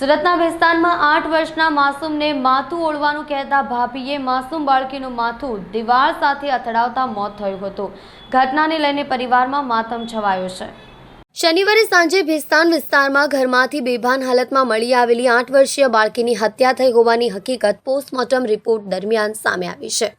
સુરતના વિસ્તારમાં 8 વર્ષના માસૂમને માથું ઓળવાનું કહેતા ભાભીએ માસૂમ બાળકીનું માથું દીવાલ સાથે અથડાવતા મોત થયું હતું। ઘટનાને લઈને પરિવારમાં માતમ છવાયો છે। શનિવારે સાંજે ભેસ્તાન વિસ્તારમાં ઘરમાંથી બેભાન હાલતમાં મળી આવેલી 8 વર્ષીય બાળકીની હત્યા થઈ હોવાની હકીકત પોસ્ટમોર્ટમ રિપોર્ટ દરમિયાન સામે આવી છે।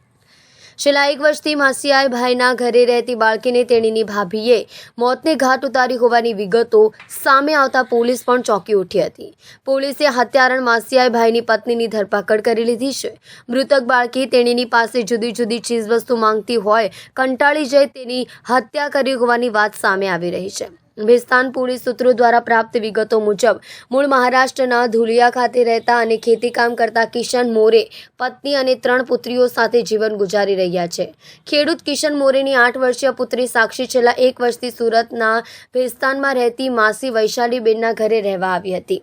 છેલ્લા 1 વર્ષથી માસિયાઈ ભાઈના ઘરે રહેતી બાળકીને તેણીની ભાભીએ મોતને ઘાટ ઉતારી હોવાની વિગતો સામે આવતા પોલીસ પણ ચોંકી ઉઠી હતી। પોલીસે હત્યારણ માસિયાઈ ભાઈની પત્નીની ધરપકડ કરી લીધી છે। મૃતક બાળકી તેણીની પાસે જુદી જુદી ચીજવસ્તુ માંગતી હોય કંટાળી જઈ તેની હત્યા કરી હોવાની વાત સામે આવી રહી છે। ભેસ્તાન પોલીસ સૂત્રો દ્વારા પ્રાપ્ત વિગતો મુજબ મૂળ મહારાષ્ટ્રના ધુલિયા ખાતે રહેતા અને ખેતીકામ કરતા કિશન મોરે પત્ની અને 3 પુત્રીઓ સાથે જીવન ગુજારી રહ્યા છે। ખેડૂત કિશન મોરેની 8 વર્ષીય પુત્રી સાક્ષી છેલ્લા 1 વર્ષથી સુરતના ભેસ્તાનમાં રહેતી માસી વૈશાલીબેનના ઘરે રહેવા આવી હતી।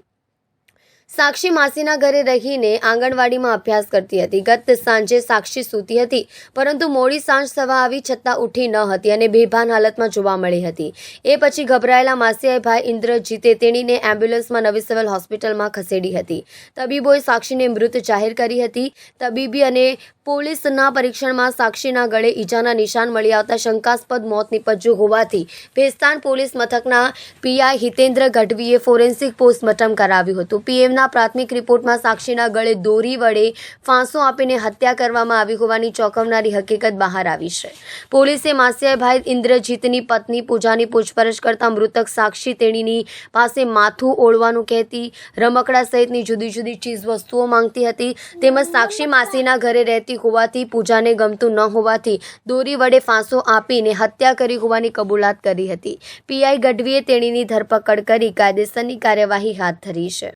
સાક્ષી માસીના ઘરે રહીને આંગણવાડીમાં અભ્યાસ કરતી હતી। ગત સાંજે સાક્ષી સૂતી હતી, પરંતુ મોડી સાંજ થવા આવી છતાં ઉઠી ન હતી અને બેભાન હાલતમાં જોવા મળી હતી। એ પછી ગભરાયેલા માસિયાઈ ભાઈ ઇન્દ્રજીતે તેણીને એમ્બ્યુલન્સમાં નવી સિવિલ હોસ્પિટલમાં ખસેડી હતી। તબીબોએ સાક્ષીને મૃત જાહેર કરી હતી। તબીબી અને પોલીસના પરીક્ષણમાં સાક્ષીના ગળે ઈજાના નિશાન મળી આવતા શંકાસ્પદ મોત નીપજ્યું હોવાથી ભેસ્તાન પોલીસ મથકના પીઆઈ હિતેન્દ્ર ગઢવીએ ફોરેન્સિક પોસ્ટમોર્ટમ કરાવ્યું હતું। પીએમના પ્રાથમિક રિપોર્ટમાં સાક્ષીના ગળે દોરી વડે ફાંસો આપીને હત્યા કરવામાં આવી હોવાની ચોંકાવનારી હકીકત બહાર આવી છે। પોલીસે માસિયાઈ ભાઈ ઇન્દ્રજીતની પત્ની પૂજાની પૂછપરછ કરતા મૃતક સાક્ષી તેણીની પાસે માથું ઓળવાનું કહેતી, રમકડા સહિતની જુદી જુદી ચીજ વસ્તુઓ માંગતી હતી। તેમજ સાક્ષી માસીના ઘરે રહેતી હોવાથી પૂજાને ગમતું ન હોવાથી દોરી વડે ફાંસો આપીને હત્યા કરી હોવાની કબૂલાત કરી હતી। પીઆઈ ગઢવીએ તેણીની ધરપકડ કરી કાયદેસરની કાર્યવાહી હાથ ધરી છે।